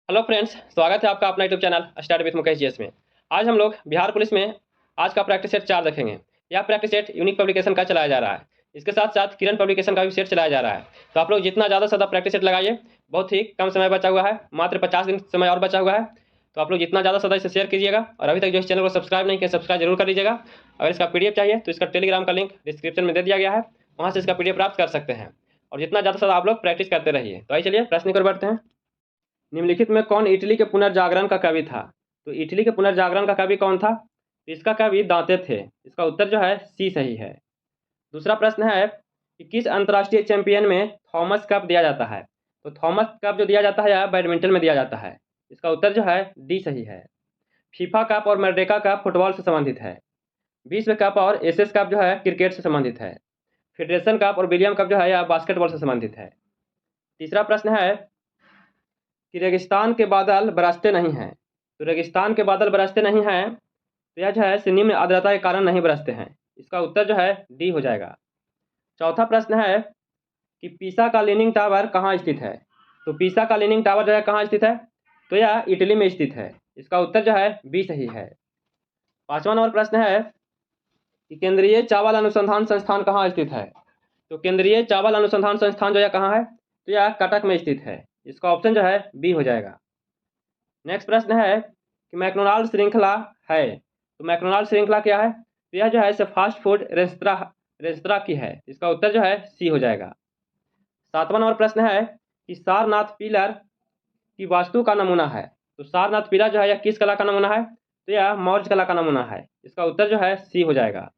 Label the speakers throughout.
Speaker 1: Hello friends, स्वागत है आपका अपना YouTube channel start with Mukesh GS में। आज हम लोग बिहार पुलिस में आज का प्रैक्टिस सेट 4 देखेंगे। यह प्रैक्टिस सेट यूनिक पब्लिकेशन का चलाया जा रहा है। इसके साथ साथ किरण पब्लिकेशन का भी सेट चलाया जा रहा है। तो आप लोग जितना ज़्यादा से ज़्यादा प्रैक्टिस सेट लगाइए, बहुत ही कम समय बचा हुआ है, मात्र 50 दिन समय और बचा हुआ है। तो आप लोग जितना ज़्यादा से ज़्यादा इसे शेयर कीजिएगा और अभी तक जो इस चैनल को सब्सक्राइब नहीं किया, सब्सक्राइब जरूर कर लीजिएगा। अगर इसका पीडीएफ चाहिए तो इसका टेलीग्राम का लिंक डिस्क्रिप्शन में दे दिया गया है, वहाँ से इसका पीडीएफ प्राप्त कर सकते हैं। और जितना ज़्यादा से ज़्यादा आप लोग प्रैक्टिस करते रहिए। तो आइए चलिए प्रश्न की ओर बढ़ते हैं। निम्नलिखित में कौन इटली के पुनर्जागरण का कवि था? तो इटली के पुनर्जागरण का कवि कौन था? तो इसका कवि दांते थे। इसका उत्तर जो है सी सही है। दूसरा प्रश्न है कि किस अंतर्राष्ट्रीय चैंपियन में थॉमस कप दिया जाता है? तो थॉमस कप जो दिया जाता है यह बैडमिंटन में दिया जाता है। इसका उत्तर जो है डी सही है। फीफा कप और मर्डेका कप फुटबॉल से संबंधित है। विश्व कप और एसएस कप जो है क्रिकेट से संबंधित है। फेडरेशन कप और विलियम कप जो है यह बास्केटबॉल से संबंधित है। तीसरा प्रश्न है कि रेगिस्तान के बादल बरसते नहीं हैं। तो रेगिस्तान के बादल बरसते नहीं हैं तो यह जो है निम्न आर्द्रता के कारण नहीं बरसते हैं। इसका उत्तर जो है डी हो जाएगा। चौथा प्रश्न है कि पीसा का लीनिंग टावर कहाँ स्थित है? तो पीसा का लीनिंग टावर जो है कहाँ स्थित है? तो यह इटली में स्थित है। इसका उत्तर जो है बी सही है। पांचवा नंबर प्रश्न है कि केंद्रीय चावल अनुसंधान संस्थान कहाँ स्थित है? तो केंद्रीय चावल अनुसंधान संस्थान जो है कहाँ है? तो यह कटक में स्थित है। इसका ऑप्शन जो है बी हो जाएगा। नेक्स्ट प्रश्न है कि मैकडोनाल्ड श्रृंखला है। तो मैकडोनाल्ड श्रृंखला क्या है? तो यह जो है फास्ट फूड रेस्तरां की है। इसका उत्तर जो है सी हो जाएगा। सातवां नंबर प्रश्न है कि सारनाथ पिलर की वास्तु का नमूना है। तो सारनाथ पिलर जो है यह किस कला का नमूना है? तो यह मौर्य कला का नमूना है। इसका उत्तर जो है सी हो जाएगा।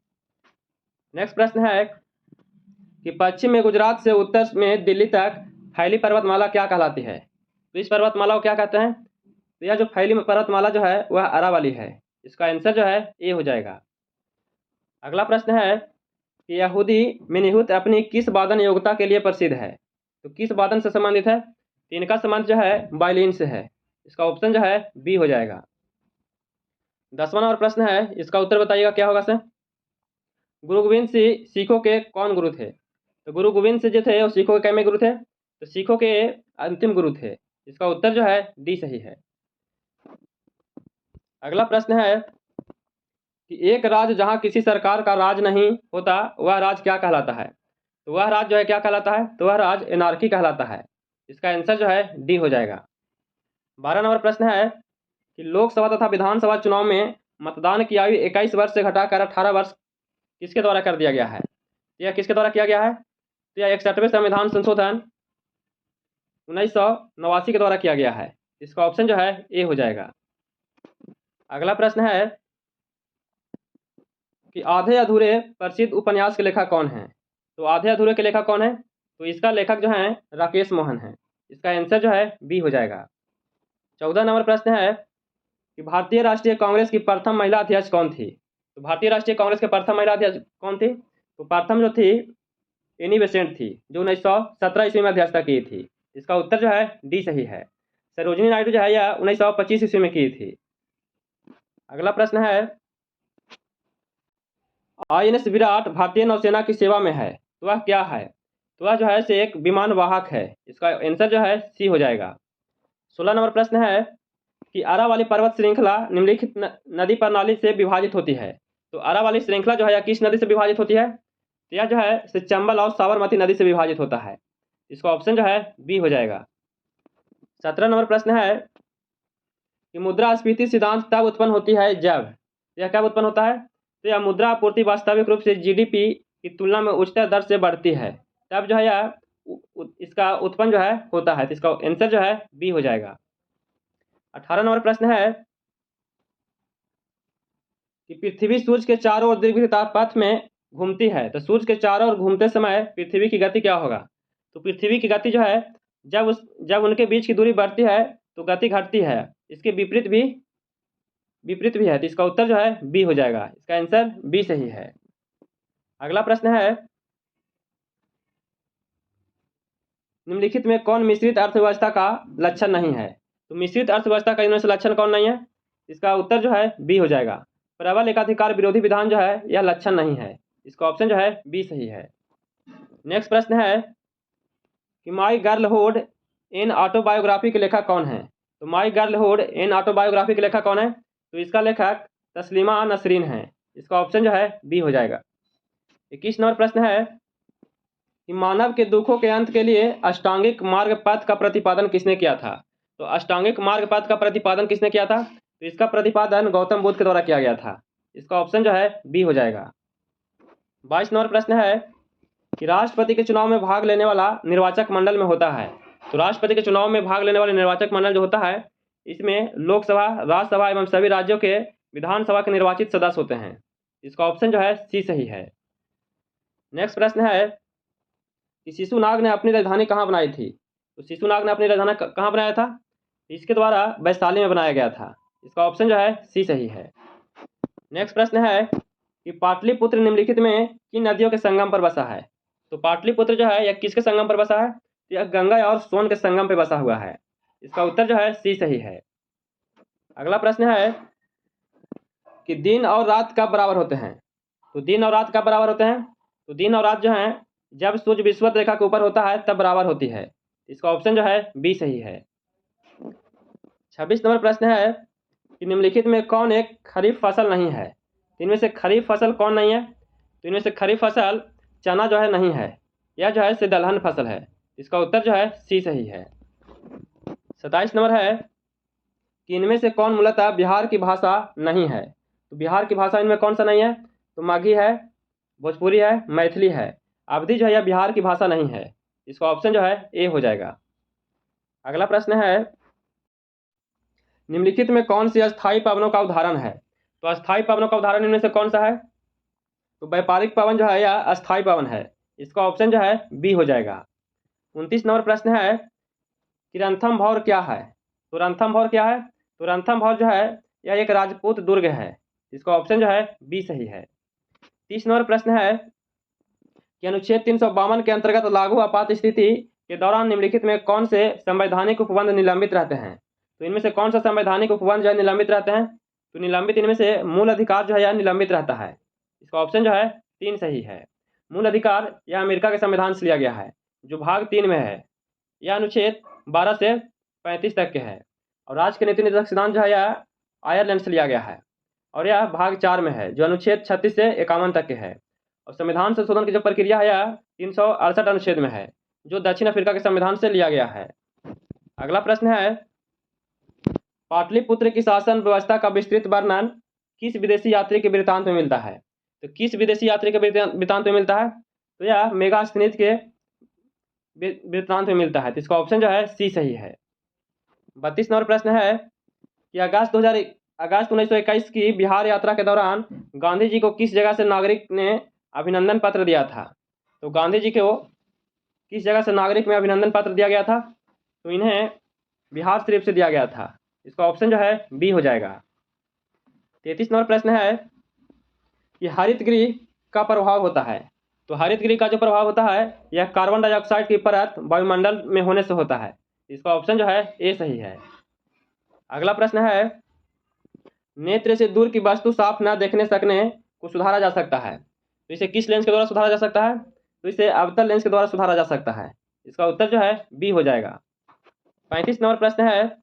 Speaker 1: नेक्स्ट प्रश्न है कि पश्चिम में गुजरात से उत्तर में दिल्ली तक फैली पर्वतमाला क्या कहलाती है? तो इस पर्वतमाला को क्या कहते हैं? तो यह जो फैली पर्वतमाला जो है वह अरावली है। इसका आंसर जो है ए हो जाएगा। अगला प्रश्न है कि यहूदी मिनीहुत अपनी किस वादन योग्यता के लिए प्रसिद्ध है? तो किस वादन से संबंधित है? तो इनका संबंध जो है वायलिन से है। इसका ऑप्शन जो है बी हो जाएगा। 10वां नंबर प्रश्न है, इसका उत्तर बताइएगा क्या होगा सर? गुरु गोविंद सिंह सिखों के कौन गुरु थे? तो गुरु गोविंद सिंह जो थे वो सिखों के कैमे गुरु थे? तो सिखों के अंतिम गुरु थे। इसका उत्तर जो है डी सही है। अगला प्रश्न है कि एक राज्य जहां किसी सरकार का राज नहीं होता वह राज्य क्या कहलाता है? तो वह राज्य जो है क्या कहलाता है? तो वह राज्य एनार्की कहलाता है। इसका आंसर जो है डी हो जाएगा। 12 नंबर प्रश्न है कि लोकसभा तथा विधानसभा चुनाव में मतदान की आयु 21 वर्ष से घटाकर 18 वर्ष किसके द्वारा कर दिया गया है? यह किसके द्वारा किया गया है? तो यह 61वें संविधान संशोधन 1989 के द्वारा किया गया है। इसका ऑप्शन जो है ए हो जाएगा। अगला प्रश्न है कि आधे अधूरे प्रसिद्ध उपन्यास के लेखक कौन हैं? तो आधे अधूरे के लेखक कौन है? तो इसका लेखक जो है राकेश मोहन है। इसका आंसर जो है बी हो जाएगा। 14 नंबर प्रश्न है कि भारतीय राष्ट्रीय कांग्रेस की प्रथम महिला अध्यक्ष कौन थी? तो भारतीय राष्ट्रीय कांग्रेस के प्रथम महिला अध्यक्ष कौन थी? तो प्रथम जो थी एनी बेसेंट थी, जो 1917 ईस्वी में अध्यक्षता की थी। इसका उत्तर जो है डी सही है। सरोजिनी नायडू जो है यह 1925 ईस्वी में की थी। अगला प्रश्न है आईएनएस विराट भारतीय नौसेना की सेवा में है तो वह क्या है? तो वह जो है से एक विमान वाहक है। इसका आंसर जो है सी हो जाएगा। 16 नंबर प्रश्न है कि अरावली पर्वत श्रृंखला निम्नलिखित नदी प्रणाली से विभाजित होती है। तो अरावली श्रृंखला जो है यह किस नदी से विभाजित होती है? तो यह जो है से चंबल और साबरमती नदी से विभाजित होता है। इसका ऑप्शन जो है बी हो जाएगा। 17 नंबर प्रश्न है कि मुद्रास्फीति सिद्धांत तब उत्पन्न होती है जब, यह कब उत्पन्न होता है? तो यह मुद्रा आपूर्ति वास्तविक रूप से जीडीपी की तुलना में उच्चतर दर से बढ़ती है, तब जो है यह इसका उत्पन्न जो है होता है। तो इसका आंसर जो है बी हो जाएगा। 18 नंबर प्रश्न है कि पृथ्वी सूर्य के चारों ओर दीर्घवृत्त पथ में घूमती है, तो सूर्य के चारों ओर घूमते समय पृथ्वी की गति क्या होगा? तो पृथ्वी की गति जो है जब उनके बीच की दूरी बढ़ती है तो गति घटती है। इसके विपरीत भी है। तो इसका उत्तर जो है बी हो जाएगा। इसका आंसर बी सही है। अगला प्रश्न है निम्नलिखित में कौन मिश्रित अर्थव्यवस्था का लक्षण नहीं है? तो मिश्रित अर्थव्यवस्था का इनमें से लक्षण कौन नहीं है? इसका उत्तर जो है बी हो जाएगा। प्रबल एकाधिकार विरोधी विधान जो है यह लक्षण नहीं है। इसका ऑप्शन जो है बी सही है। नेक्स्ट प्रश्न है कि माई गर्लहुड इन ऑटोबायोग्राफी के लेखक कौन है? तो माई गर्लहुड इन ऑटोबायोग्राफी के लेखक कौन है? तो इसका लेखक तस्लीमा नसरीन है। इसका ऑप्शन जो है बी हो जाएगा। 21 नंबर प्रश्न है कि मानव के दुखों के अंत के लिए अष्टांगिक मार्ग पथ का प्रतिपादन किसने किया था? तो अष्टांगिक मार्ग पथ का प्रतिपादन किसने किया था? तो इसका प्रतिपादन गौतम बुद्ध के द्वारा किया गया था। इसका ऑप्शन जो है बी हो जाएगा। 22 नंबर प्रश्न है कि राष्ट्रपति के चुनाव में भाग लेने वाला निर्वाचक मंडल में होता है। तो राष्ट्रपति के चुनाव में भाग लेने वाले निर्वाचक मंडल जो होता है, इसमें लोकसभा, राज्यसभा एवं सभी राज्यों के विधानसभा के निर्वाचित सदस्य होते हैं। इसका ऑप्शन जो है सी सही है। नेक्स्ट प्रश्न है कि शिशुनाग ने अपनी राजधानी कहाँ बनाई थी? तो शिशुनाग ने अपनी राजधानी कहाँ बनाया था? इसके द्वारा वैशाली में बनाया गया था। इसका ऑप्शन जो है सी सही है। नेक्स्ट प्रश्न है कि पाटलिपुत्र निम्नलिखित में किन नदियों के संगम पर बसा है? तो पाटलिपुत्र जो है यह किसके संगम पर बसा है? यह गंगा और सोन के संगम पर बसा हुआ है। इसका उत्तर जो है सी सही है। अगला प्रश्न है कि दिन और रात कब बराबर होते हैं? तो दिन और रात कब बराबर होते हैं? तो दिन और रात जो है जब सूर्य विषुवत रेखा के ऊपर होता है तब बराबर होती है। इसका ऑप्शन जो है बी सही है। 26 नंबर प्रश्न है कि निम्नलिखित में कौन एक खरीफ फसल नहीं है? इनमें से खरीफ फसल कौन नहीं है? तो इनमें से खरीफ फसल चना जो है नहीं है, यह जो है दलहन फसल है। इसका उत्तर जो है सी सही है। 27 नंबर है कि इनमें से कौन मूलतः बिहार की भाषा नहीं है? तो बिहार की भाषा इनमें कौन सा नहीं है? तो माघी है, भोजपुरी है, मैथिली है। अवधी जो है यह बिहार की भाषा नहीं है। इसका ऑप्शन जो है ए हो जाएगा। अगला प्रश्न है निम्नलिखित में कौन सी अस्थायी पावनों का उदाहरण है? तो अस्थायी पावनों का उदाहरण इनमें से कौन सा है? तो व्यापारिक पावन जो है यह अस्थायी पावन है। इसका ऑप्शन जो है बी हो जाएगा। 29 नंबर प्रश्न है कि रणथंभौर क्या है? तो रणथंभौर क्या है? तो रणथंभौर जो है यह एक राजपूत दुर्ग है। इसका ऑप्शन जो है बी सही है। 30 नंबर प्रश्न है कि अनुच्छेद 352 के अंतर्गत लागू आपात स्थिति के दौरान निम्नलिखित में कौन से संवैधानिक उपबंध निलंबित रहते हैं? तो इनमें से कौन सा संवैधानिक उपबंध जो है निलंबित रहते हैं? तो निलंबित इनमें से मूल अधिकार जो है यह निलंबित रहता है। इसका ऑप्शन जो है 3 सही है। मूल अधिकार यह अमेरिका के संविधान से लिया गया है, जो भाग 3 में है। यह अनुच्छेद 12 से 35 तक के है। और राज्य के नीति निर्देशक सिद्धांत जो है यह आयरलैंड से लिया गया है, और यह भाग 4 में है, जो अनुच्छेद 36 से 51 तक के है। और संविधान संशोधन की जो प्रक्रिया है यह 368 अनुच्छेद में है, जो दक्षिण अफ्रीका के संविधान से लिया गया है। अगला प्रश्न है पाटलिपुत्र की शासन व्यवस्था का विस्तृत वर्णन किस विदेशी यात्री के वृत्तांत में मिलता है? तो किस विदेशी यात्री के वृत्तांत में मिलता है? तो यह मेगास्थनीज के वृत्तांत में मिलता है। तो इसका ऑप्शन जो है सी सही है। 32 नंबर प्रश्न है कि अगस्त 1921 की बिहार यात्रा के दौरान गांधी जी को किस जगह से नागरिक ने अभिनंदन पत्र दिया था? तो गांधी जी को किस जगह से नागरिक में अभिनंदन पत्र दिया गया था? तो इन्हें बिहार शरीफ से दिया गया था। इसका ऑप्शन जो है बी हो जाएगा। 33 नंबर प्रश्न है कि हरित गृह का प्रभाव होता है। तो हरित गृह का जो प्रभाव होता है यह कार्बन डाइऑक्साइड की परत वायुमंडल में होने से होता है। इसका ऑप्शन जो है ए सही है। अगला प्रश्न है नेत्र से दूर की वस्तु साफ न देखने सकने को सुधारा जा सकता है। तो इसे किस लेंस के द्वारा सुधारा जा सकता है? तो इसे अवतल लेंस के द्वारा सुधारा जा सकता है। इसका उत्तर जो है बी हो जाएगा। 35 नंबर प्रश्न है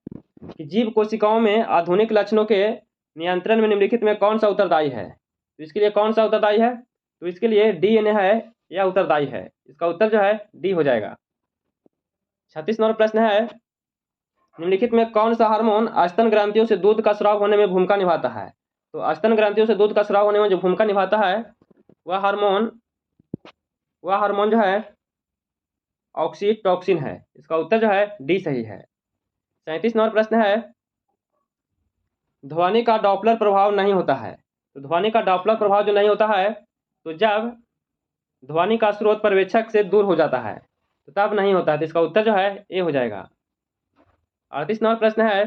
Speaker 1: कि जीव कोशिकाओं में आधुनिक लक्षणों के नियंत्रण में निम्नलिखित में कौन सा उत्तरदायी है? तो इसके लिए कौन सा उत्तरदायी है? तो इसके लिए डीएनए है, यह उत्तरदायी है। इसका उत्तर जो है डी हो जाएगा। 36 नंबर प्रश्न है निम्नलिखित में कौन सा हार्मोन स्तन ग्रंथियों से दूध का स्राव होने में भूमिका निभाता है? तो स्तन ग्रंथियों से दूध का स्राव होने में जो भूमिका निभाता है वह हार्मोन जो है ऑक्सीटोसिन है। इसका उत्तर जो है डी सही है। 37 नंबर प्रश्न है ध्वनि का डॉपलर प्रभाव नहीं होता है। तो ध्वनि का डॉपलर प्रभाव जो नहीं होता है तो जब ध्वनि का स्रोत पर्यवेक्षक से दूर हो जाता है, तो तब नहीं होता है। तो इसका उत्तर जो है ए हो जाएगा। 38 नंबर प्रश्न है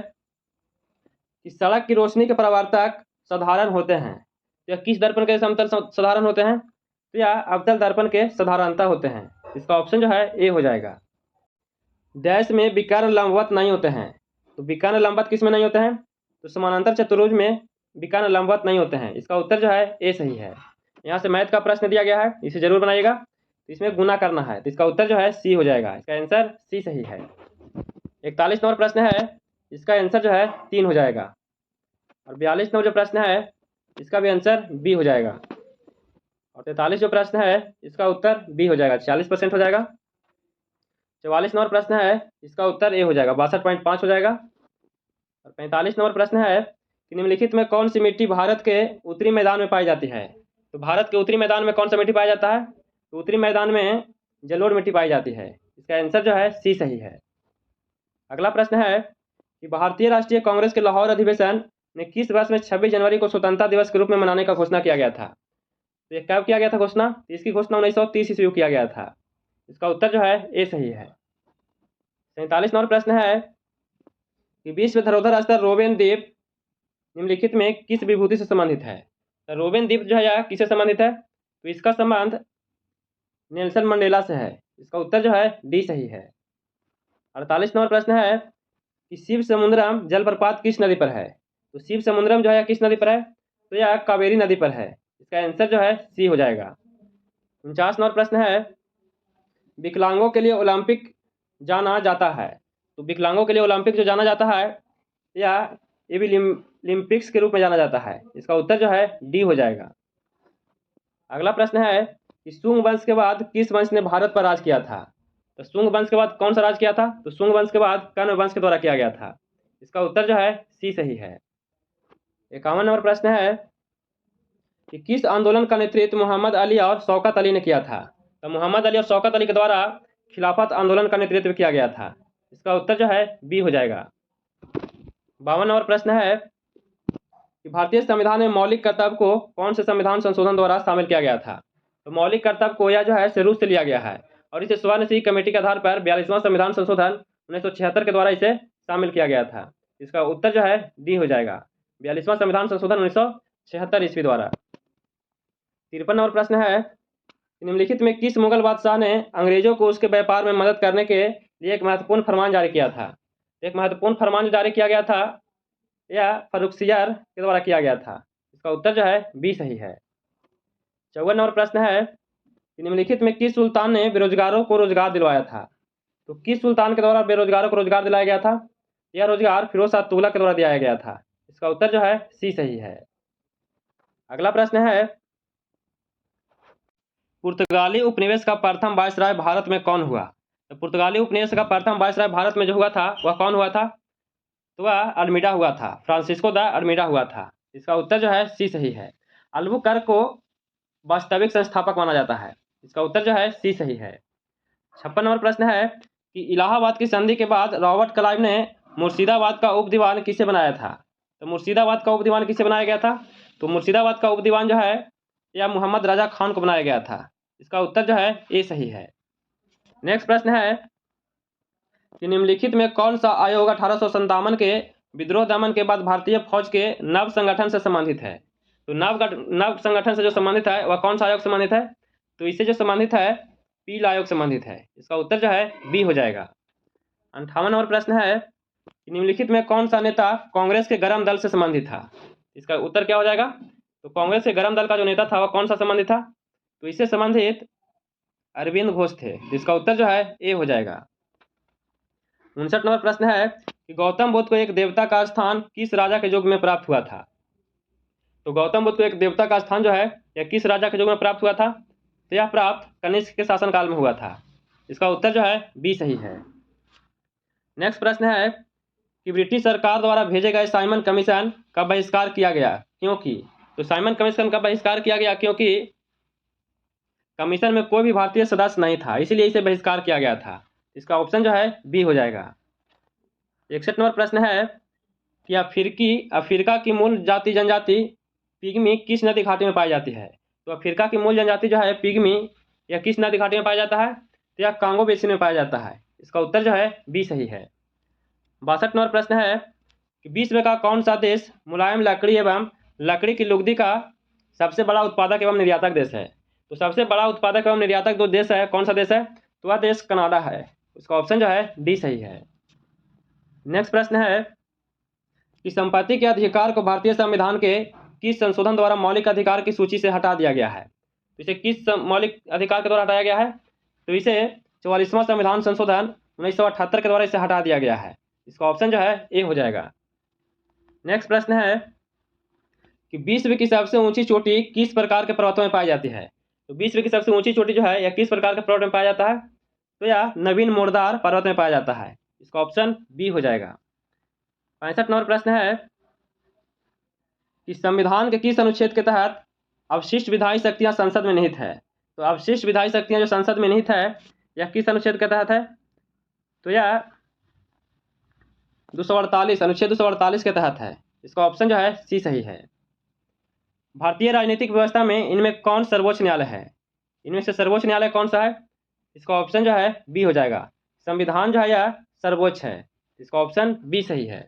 Speaker 1: कि सड़क की रोशनी के परावर्तक साधारण होते हैं। तो यह किस दर्पण के समतल साधारण होते हैं? तो यह अवतल दर्पण के साधारणतः होते हैं। इसका ऑप्शन जो है ए हो जाएगा। डैश में विकर्ण लंबवत नहीं होते हैं। तो विकर्ण लंबवत किस में नहीं होते हैं? तो समानांतर चतुर्भुज में विकर्ण लंबवत नहीं होते हैं। इसका उत्तर जो है ए सही है। यहाँ से मैथ का प्रश्न दिया गया है, इसे जरूर बनाइएगा। तो इसमें गुना करना है, तो इसका उत्तर जो है सी हो जाएगा। इसका आंसर सी सही है। 41 नंबर प्रश्न है इसका आंसर जो है 3 हो जाएगा। और 42 नंबर जो प्रश्न है इसका भी आंसर बी हो जाएगा। और 43 जो प्रश्न है इसका उत्तर बी हो जाएगा, 40% हो जाएगा। 44 नंबर प्रश्न है इसका उत्तर ए हो जाएगा, 62.5 हो जाएगा। और 45 नंबर प्रश्न है कि निम्नलिखित में कौन सी मिट्टी भारत के उत्तरी मैदान में पाई जाती है। तो भारत के उत्तरी मैदान में कौन सा मिट्टी पाया जाता है, तो उत्तरी मैदान में जलोढ़ मिट्टी पाई जाती है। इसका आंसर जो है सी सही है। अगला प्रश्न है कि भारतीय राष्ट्रीय कांग्रेस के लाहौर अधिवेशन ने किस वर्ष में 26 जनवरी को स्वतंत्रता दिवस के रूप में मनाने का घोषणा किया गया था। तो ये कब किया गया था घोषणा, तो इसकी घोषणा 1930 ईस्वी को किया गया था। इसका उत्तर जो है ए सही है। 47 नंबर प्रश्न है कि विश्व धरोहर स्थल रोबेन द्वीप निम्नलिखित में किस विभूति से संबंधित है। तो रोबेन द्वीप जो है यह किससे संबंधित है, तो इसका संबंध नेल्सन मंडेला से है। इसका उत्तर जो है डी सही है। 48 नंबर प्रश्न है कि शिव समुद्रम जलप्रपात किस नदी पर है। तो शिव समुद्रम जो है किस नदी पर है, तो यह कावेरी नदी पर है। इसका आंसर जो है सी हो जाएगा। 49 नंबर प्रश्न है विकलांगों के लिए ओलंपिक जाना जाता है। तो विकलांगों के लिए ओलंपिक जो जाना जाता है या ये भी ओलंपिक्स के रूप में जाना जाता है। इसका उत्तर जो है डी हो जाएगा। अगला प्रश्न है कि शुंग वंश के बाद किस वंश ने भारत पर राज किया था। तो शुंग वंश के बाद कौन सा राज किया था, तो शुंग वंश के बाद कण्व वंश के द्वारा किया गया था। इसका उत्तर जो है सी सही है। 51 नंबर प्रश्न है कि किस आंदोलन का नेतृत्व मोहम्मद अली और शौकत अली ने किया था। तो मोहम्मद अली और शौकत अली के द्वारा खिलाफत आंदोलन का नेतृत्व किया गया था। इसका उत्तर जो है बी हो जाएगा। 52 नंबर प्रश्न है कि भारतीय संविधान में मौलिक कर्तव्य को कौन से संविधान संशोधन द्वारा शामिल किया गया था। तो मौलिक कर्तव्य को यह जो है से रूस से लिया गया है और इसे स्वर्ण सिंह कमेटी के आधार पर 42वां संविधान संशोधन 1976 के द्वारा इसे शामिल किया गया था। इसका उत्तर जो है डी हो जाएगा, 42वां संविधान संशोधन 1976 ईस्वी द्वारा। 53 नंबर प्रश्न है निम्नलिखित में किस मुगल बादशाह ने अंग्रेजों को उसके व्यापार में मदद करने के लिए एक महत्वपूर्ण फरमान जारी किया था। एक महत्वपूर्ण फरमान जो जारी किया गया था यह फर्रुखसियार के द्वारा किया गया था। इसका उत्तर जो है बी सही है। 54 नंबर प्रश्न है कि निम्नलिखित में किस सुल्तान ने बेरोजगारों को रोजगार दिलवाया था। तो किस सुल्तान के द्वारा बेरोजगारों को रोजगार दिलाया गया था, यह रोजगार फिरोज शाह तुगलक के द्वारा दिया गया था। इसका उत्तर जो है सी सही है। अगला प्रश्न है पुर्तगाली उपनिवेश का प्रथम वायसराय भारत में कौन हुआ। तो पुर्तगाली उपनिवेश का प्रथम वायसराय भारत में जो हुआ था वह कौन हुआ था, तो वह अल्मीडा हुआ था, फ्रांसिस्को द अल्मीडा हुआ था। इसका उत्तर जो है सी सही है। अल्बुकर्क को वास्तविक संस्थापक माना जाता है। इसका उत्तर जो है सी सही है। 56 नंबर प्रश्न है कि इलाहाबाद की संधि के बाद रॉबर्ट क्लाइव ने मुर्शिदाबाद का उप दीवान किसे बनाया था। तो मुर्शिदाबाद का उप दीवान किसे बनाया गया था, तो मुर्शिदाबाद का उप दीवान जो है यह मोहम्मद रजा खान को बनाया गया था। इसका उत्तर जो है ए सही है। नेक्स्ट प्रश्न है कि निम्नलिखित में कौन सा आयोग 1857 के विद्रोह दमन के बाद भारतीय फौज के नव संगठन से संबंधित है। तो नव संगठन से जो संबंधित है वह कौन सा आयोग संबंधित है, तो इससे जो संबंधित है पील आयोग संबंधित है। इसका उत्तर जो है बी हो जाएगा। 58 नंबर प्रश्न है कि निम्नलिखित में कौन सा नेता कांग्रेस के गरम दल से संबंधित था। इसका उत्तर क्या हो जाएगा, तो कांग्रेस के गरम दल का जो नेता था वह कौन सा संबंधित था, तो इससे संबंधित अरविंद घोष थे। इसका उत्तर जो है ए हो जाएगा। 59 नंबर प्रश्न है कि गौतम बुद्ध को एक देवता का स्थान किस राजा के युग में प्राप्त हुआ था। तो गौतम बुद्ध को एक देवता का स्थान जो है यह किस राजा के युग में प्राप्त हुआ था, तो यह प्राप्त कनिष्क के शासनकाल में हुआ था। इसका उत्तर जो है बी सही है। नेक्स्ट प्रश्न है कि ब्रिटिश सरकार द्वारा भेजे गए साइमन कमीशन का बहिष्कार किया गया क्योंकि। तो साइमन कमीशन का बहिष्कार किया गया क्योंकि कमीशन में कोई भी भारतीय सदस्य नहीं था, इसीलिए इसे बहिष्कार किया गया था। इसका ऑप्शन जो है बी हो जाएगा। 61 नंबर प्रश्न है कि अफ्रीका की मूल जाति जनजाति पिग्मी किस नदी घाटी में पाई जाती है। तो अफ्रीका की मूल जनजाति जो है पिग्मी यह किस नदी घाटी में पाया जाता है, तो यह कांगो बेसिन में पाया जाता है। इसका उत्तर जो है बी सही है। 62 नंबर प्रश्न है कि विश्व का कौन सा देश मुलायम लकड़ी एवं लकड़ी की लुगदी का सबसे बड़ा उत्पादक एवं निर्यातक देश है। तो सबसे बड़ा उत्पादक एवं निर्यातक जो देश है कौन सा देश है, तो वह देश कनाडा है। इसका ऑप्शन जो है डी सही है। नेक्स्ट प्रश्न है कि संपत्ति के अधिकार को भारतीय संविधान के किस संशोधन द्वारा मौलिक अधिकार की सूची से हटा दिया गया है। तो इसे किस मौलिक अधिकार के द्वारा हटाया गया है, तो इसे 44वां संविधान संशोधन 1978 के द्वारा इसे हटा दिया गया है। इसका ऑप्शन जो है ए हो जाएगा। नेक्स्ट प्रश्न है कि विश्व की सबसे ऊंची चोटी किस प्रकार के पर्वतों में पाई जाती है। तो विश्व की सबसे ऊंची चोटी जो है यह किस प्रकार के पर्वत में पाया जाता है, तो यह नवीन मोड़दार पर्वत में पाया जाता है। इसका ऑप्शन बी हो जाएगा। 65 नंबर प्रश्न है कि संविधान के किस अनुच्छेद के तहत अवशिष्ट विधायी शक्तियां संसद में निहित है। तो अवशिष्ट विधायी शक्तियां जो संसद में निहित है यह किस अनुच्छेद के तहत है, तो यह 248 अनुच्छेद 248 के तहत है। इसका ऑप्शन जो है सी सही है। भारतीय राजनीतिक व्यवस्था में इनमें कौन सर्वोच्च न्यायालय है, इनमें से सर्वोच्च न्यायालय कौन सा है, इसका ऑप्शन जो है बी हो जाएगा। संविधान जो है यह सर्वोच्च है, इसका ऑप्शन बी सही है।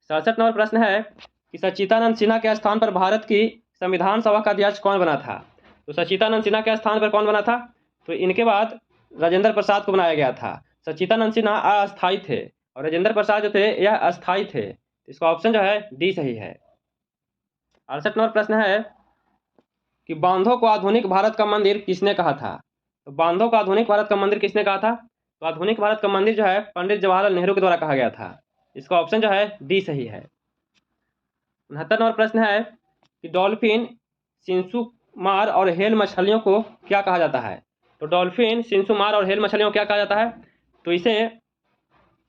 Speaker 1: 67 नंबर प्रश्न है कि सच्चिदानंद सिन्हा के स्थान पर भारत की संविधान सभा का अध्यक्ष कौन बना था। तो सच्चिदानंद सिन्हा के स्थान पर कौन बना था, तो इनके बाद राजेंद्र प्रसाद को बनाया गया था। सच्चिदानंद सिन्हा अस्थायी थे और राजेंद्र प्रसाद जो थे यह अस्थायी थे। इसका ऑप्शन जो है डी सही है। 68 नंबर प्रश्न है कि बांधों को आधुनिक भारत का मंदिर किसने कहा था। तो बांधों को आधुनिक भारत का मंदिर किसने कहा था, तो आधुनिक भारत का मंदिर जो है पंडित जवाहरलाल नेहरू के द्वारा कहा गया था। इसका ऑप्शन जो है डी सही है। 69 नंबर प्रश्न है कि डॉल्फिन, सिंसुमार और हेल मछलियों को क्या कहा जाता है। तो डॉल्फिन, सिंसुमार और हेल मछलियों को क्या कहा जाता है, तो इसे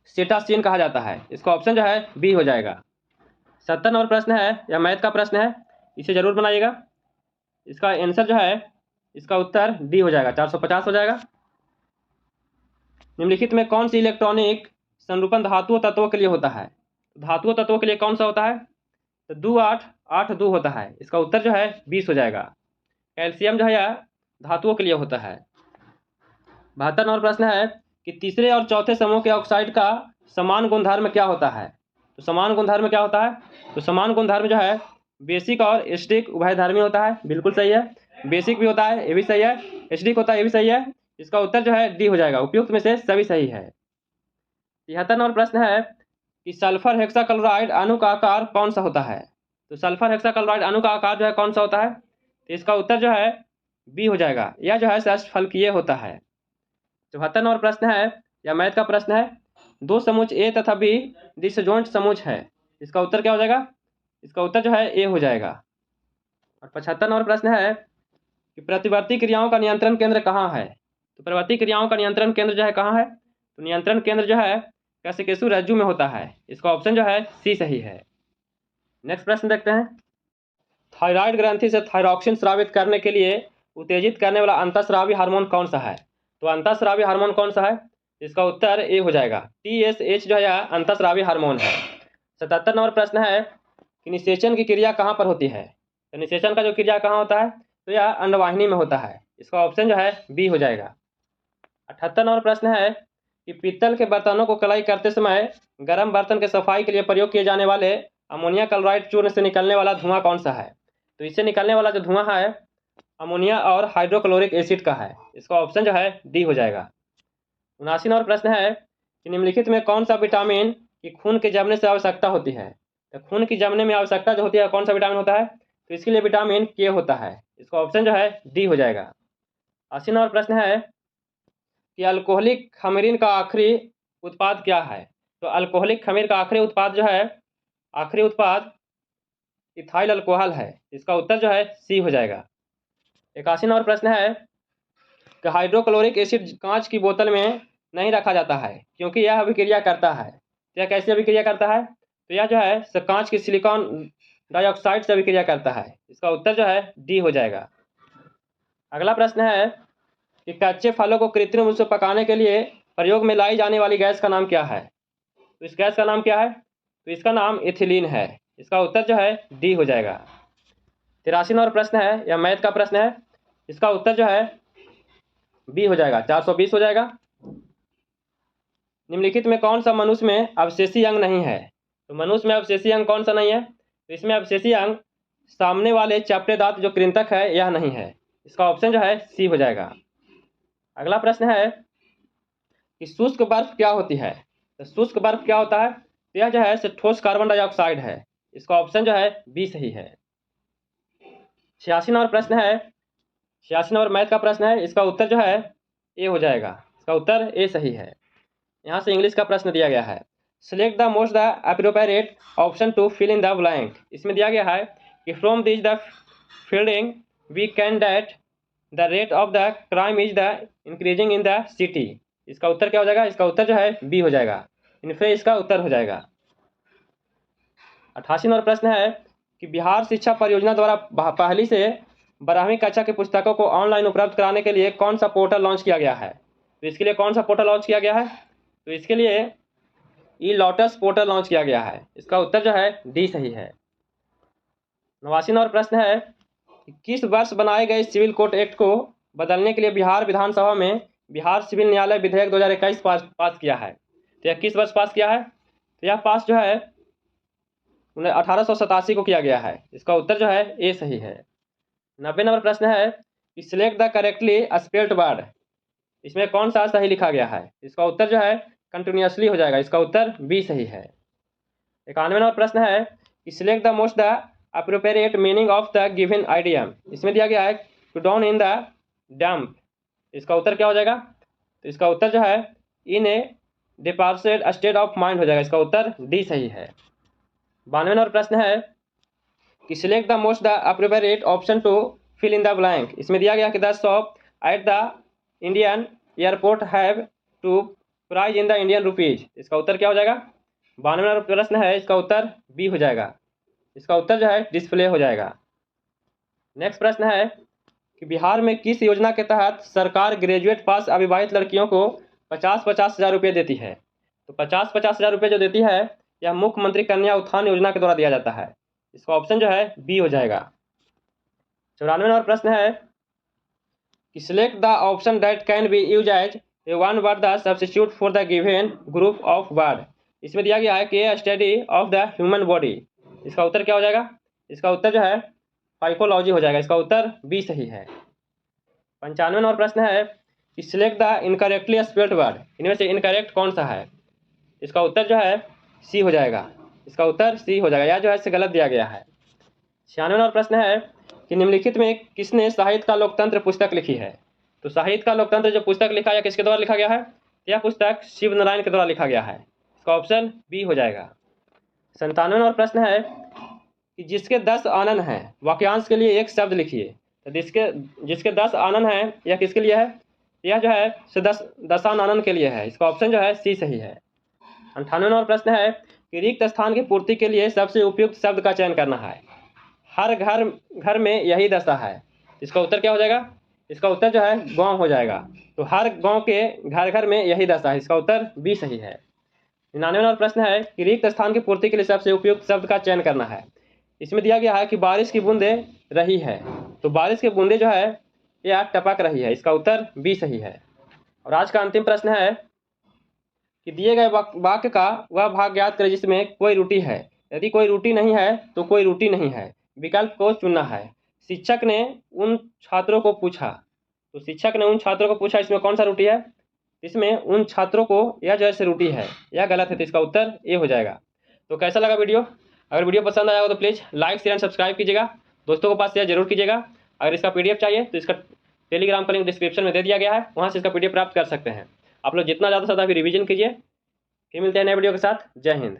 Speaker 1: सेटासियन कहा जाता है। इसका ऑप्शन जो है बी हो जाएगा। 70 नंबर प्रश्न है, यह मैथ का प्रश्न है, इसे जरूर बनाइएगा। इसका आंसर जो है, इसका उत्तर डी हो जाएगा, 450 हो जाएगा। निम्नलिखित में कौन सी इलेक्ट्रॉनिक संरूपण धातुओं तत्वों के लिए होता है। धातुओं तत्वों के लिए कौन सा होता है, तो 2-8-8-2 होता है। इसका उत्तर जो है 20 हो जाएगा। कैल्शियम जो है यह धातुओं के लिए होता है। 72 नंबर प्रश्न है कि तीसरे और चौथे समूह के ऑक्साइड का समान गुणधर्म क्या होता है। तो समान गुणधर्म क्या होता है, तो समान गुणधर्म जो है बेसिक और एसिडिक उभयधर्मी होता है। बिल्कुल सही है, बेसिक भी होता है, ये भी सही है, एसिडिक होता है, ये भी सही है। इसका उत्तर जो है डी हो जाएगा। उपयुक्त में से सभी सही है। 73 नंबर प्रश्न है कि सल्फर हेक्साक्लोराइड अणु का आकार कौन सा होता है। तो सल्फर हेक्साक्लोराइड अणु का आकार जो है कौन सा होता है, तो इसका उत्तर जो है बी हो जाएगा। यह जो है षट्फलकीय होता है। 74 नंबर प्रश्न है, यह मैथ का प्रश्न है, दो समुच ए तथा बी डिसजॉइंट समुच है। इसका उत्तर क्या हो जाएगा, इसका उत्तर जो है ए हो जाएगा। और 75 नंबर प्रश्न है कि प्रतिवर्ती क्रियाओं का नियंत्रण केंद्र कहाँ है। तो प्रतिवर्ती क्रियाओं का नियंत्रण केंद्र जो है कहाँ है, तो नियंत्रण केंद्र जो है कैसिकेसु रज्जु में होता है। इसका ऑप्शन जो है सी सही है। नेक्स्ट प्रश्न देखते हैं। थायराइड ग्रंथि से थायरॉक्सिन स्रावित करने के लिए उत्तेजित करने वाला अंतःस्रावी हार्मोन कौन सा है। तो अंतःस्रावी हार्मोन कौन सा है, इसका उत्तर ए हो जाएगा। TSH जो है अंतःस्रावी हार्मोन है। 77 नंबर प्रश्न है कि निषेचन की क्रिया कहाँ पर होती है। तो निषेचन का जो क्रिया कहाँ होता है, तो यह अंडवाहिनी में होता है। इसका ऑप्शन जो है बी हो जाएगा। 78 नंबर प्रश्न है कि पीतल के बर्तनों को कलाई करते समय गर्म बर्तन के सफाई के लिए प्रयोग किए जाने वाले अमोनिया क्लोराइड चूर्ण से निकलने वाला धुआं कौन सा है। तो इससे निकलने वाला जो धुआं है अमोनिया और हाइड्रोक्लोरिक एसिड का है। इसका ऑप्शन जो है डी हो जाएगा। 79 नंबर प्रश्न है कि निम्नलिखित में कौन सा विटामिन की खून के जमने से आवश्यकता होती है। तो खून की जमने में आवश्यकता जो होती है कौन सा विटामिन होता है, तो इसके लिए विटामिन के होता है। इसका ऑप्शन जो है डी हो जाएगा। 80 नंबर प्रश्न है कि अल्कोहलिक खमीरिन का आखिरी उत्पाद क्या है। तो अल्कोहलिक खमीर का आखिरी उत्पाद जो है, आखिरी उत्पाद इथाइल अल्कोहल है। इसका उत्तर जो है सी हो जाएगा। 81 नंबर प्रश्न है कि हाइड्रोक्लोरिक एसिड कांच की बोतल में नहीं रखा जाता है क्योंकि यह अभिक्रिया करता है। तो यह कैसे अभिक्रिया करता है, तो यह जो है कांच की सिलिकॉन डाइऑक्साइड से अभिक्रिया करता है। इसका उत्तर जो है डी हो जाएगा। अगला प्रश्न है कि कच्चे फलों को कृत्रिम रूप से पकाने के लिए प्रयोग में लाई जाने वाली गैस का नाम क्या है। तो इस गैस का नाम क्या है, तो इसका नाम एथिलीन है। इसका उत्तर जो है डी हो जाएगा। 83 नंबर प्रश्न है, यह मैथ का प्रश्न है, इसका उत्तर जो है बी हो जाएगा, 420 हो जाएगा। निम्नलिखित में कौन सा मनुष्य में अवशेषी अंग नहीं है। तो मनुष्य में अवशेषी अंग कौन सा नहीं है, तो इसमें अवशेषी अंग सामने वाले चपटे दांत जो कृंतक है यह नहीं है। इसका ऑप्शन जो है सी हो जाएगा। अगला प्रश्न है कि शुष्क बर्फ क्या होती है। तो शुष्क बर्फ क्या होता है, तो यह जो है ठोस कार्बन डाइऑक्साइड है। इसका ऑप्शन जो है बी सही है। 86 नंबर प्रश्न है, 86 नंबर मैथ का प्रश्न है, इसका उत्तर जो है ए हो जाएगा। इसका उत्तर ए सही है। यहाँ से इंग्लिश का प्रश्न दिया गया है select the most the appropriate option to fill in the blank. इसमें दिया गया है कि from this the fielding we can date the rate of the crime is the increasing in the city. इसका उत्तर क्या हो जाएगा? इसका उत्तर जो है बी हो जाएगा, इनफे इसका उत्तर हो जाएगा। 88 नंबर प्रश्न है कि बिहार शिक्षा परियोजना द्वारा पहली से 12वीं कक्षा की पुस्तकों को ऑनलाइन उपलब्ध कराने के लिए कौन सा पोर्टल लॉन्च किया गया है? तो इसके लिए कौन सा पोर्टल लॉन्च किया गया है? तो इसके लिए ई लोटस पोर्टल लॉन्च किया गया है। इसका उत्तर जो है डी सही है। 89 नंबर प्रश्न है कि किस वर्ष बनाए गए सिविल कोड एक्ट को बदलने के लिए बिहार विधानसभा में बिहार सिविल न्यायालय विधेयक 2021 पास किया है? तो यह किस वर्ष पास किया है? तो यह पास जो है 1887 को किया गया है। इसका उत्तर जो है ए सही है। 90 नंबर प्रश्न है कि select the correctly spelled word. इसमें कौन सा सही लिखा गया है? इसका उत्तर जो है कंटिन्यूअसली हो जाएगा। इसका उत्तर बी सही है। 91 नंबर प्रश्न है कि select the most the appropriate meaning of the given idiom. इसमें दिया गया है to down in the dump. इसका उत्तर क्या हो जाएगा? तो इसका उत्तर जो है इन ए डिपार्टेड स्टेट ऑफ माइंड हो जाएगा। इसका उत्तर डी सही है। 92 नंबर प्रश्न है कि select the most the appropriate option to fill in the blank. इसमें दिया गया कि the shop at the Indian airport have to price in the Indian rupees. इसका उत्तर क्या हो जाएगा? 92 नंबर प्रश्न है, इसका उत्तर बी हो जाएगा। इसका उत्तर जो है डिस्प्ले हो जाएगा। नेक्स्ट प्रश्न है कि बिहार में किस योजना के तहत सरकार ग्रेजुएट पास अविवाहित लड़कियों को 50-50 हज़ार रुपये देती है? तो 50-50 हज़ार रुपये जो देती है यह मुख्यमंत्री कन्या उत्थान योजना के द्वारा दिया जाता है। इसका ऑप्शन जो है बी हो जाएगा। 94 नंबर प्रश्न है कि select the option that can be use as a one word the substitute for the given group of word. इसमें दिया गया है कि a study of the human body. इसका उत्तर क्या हो जाएगा? इसका उत्तर जो है फाइकोलॉजी हो जाएगा। इसका उत्तर बी सही है। 95 नंबर प्रश्न है कि select the incorrectly spelled word. इनमें से इनकरेक्ट कौन सा है? इसका उत्तर जो है सी हो जाएगा। इसका उत्तर सी हो जाएगा, यह जो है इसे गलत दिया गया है। 96 नंबर प्रश्न है कि निम्नलिखित में किसने साहित्य का लोकतंत्र पुस्तक लिखी है? तो साहित्य का लोकतंत्र जो पुस्तक लिखा है किसके द्वारा लिखा गया है? यह पुस्तक शिव नारायण के द्वारा लिखा गया है। इसका ऑप्शन बी हो जाएगा। 97 नंबर प्रश्न है कि जिसके 10 आनन हैं वाक्यांश के लिए एक शब्द लिखिए। तो जिसके 10 आनन हैं यह किसके लिए है? यह जो है दशानन के लिए है। इसका ऑप्शन जो है सी सही है। 98 नंबर प्रश्न है कि रिक्त स्थान की पूर्ति के लिए सबसे उपयुक्त शब्द का चयन करना है। हर घर में यही दशा है। इसका उत्तर क्या हो जाएगा? इसका उत्तर जो है गांव हो जाएगा। तो हर गांव के घर में यही दशा है। इसका उत्तर बी सही है। 99 नंबर प्रश्न है कि रिक्त स्थान की पूर्ति के लिए सबसे उपयुक्त शब्द का चयन करना है। इसमें दिया गया है कि बारिश की बूंदें रही है। तो बारिश की बूंदें जो है यह टपक रही है। इसका उत्तर बी सही है। और आज का अंतिम प्रश्न है कि दिए गए वाक्य का वह भाग ज्ञात करें जिसमें कोई त्रुटि है। यदि कोई त्रुटि नहीं है तो कोई त्रुटि नहीं है, विकल्प को चुनना है। शिक्षक ने उन छात्रों को पूछा। तो शिक्षक ने उन छात्रों को पूछा, इसमें कौन सा त्रुटि है? इसमें उन छात्रों को यह जो है त्रुटि है, यह गलत है। तो इसका उत्तर ए हो जाएगा। तो कैसा लगा वीडियो? अगर वीडियो पसंद आया हो तो please like share and subscribe कीजिएगा। दोस्तों के पास शेयर जरूर कीजिएगा। अगर इसका PDF चाहिए तो इसका टेलीग्राम का लिंक डिस्क्रिप्शन में दे दिया गया है, वहाँ से इसका PDF प्राप्त कर सकते हैं। आप लोग जितना ज़्यादा से ज़्यादा रिवीजन कीजिए। फिर मिलते हैं नए वीडियो के साथ। जय हिंद।